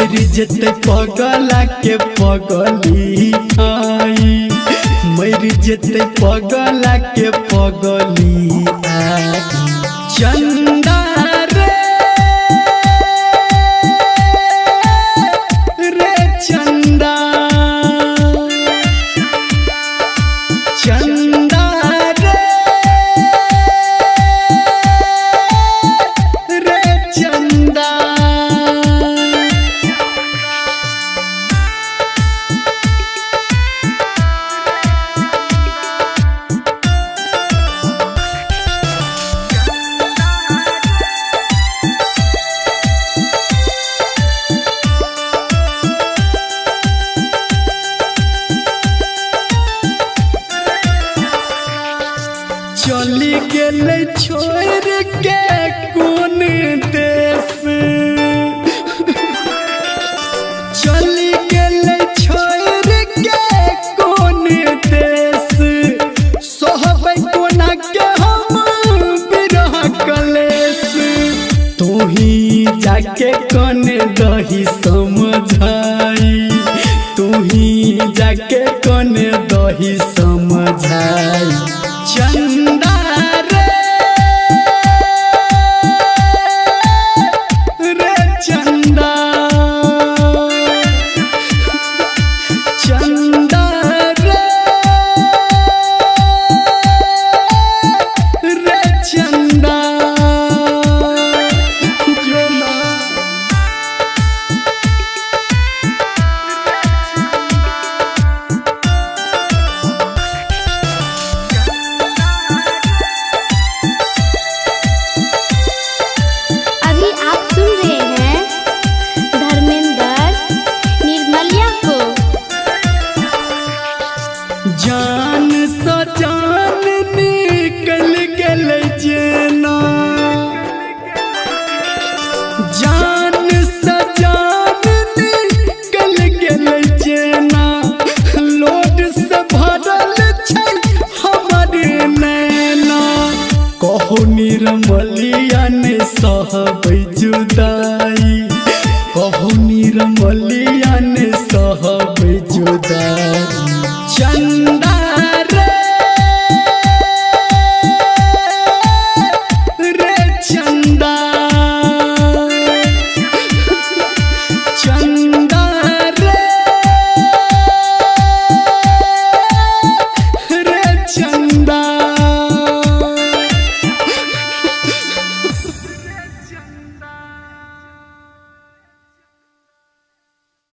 मर जते पगला के पगली आई, मर जते पगला के पगली आई। चंदा रे रे चंदा, चंदा रे रे चंदा। चली गेले छोड़ के कौन देश, चली गेले छोड़ के कौन देश, सोहबै कोना के हम बिरह कलेश। तू ही जाके कौन दही समझाई, तू ही जाके कौन दही समझाई। चंदा रे रे चंदा, चंदा रे रे चंदा। जान सा जान निकल गेले जेना, जान सा जान निकल गेले जेना। लोड से भरल छै हमर नैना, कहू निर्मलिया ने सहबै जुदा।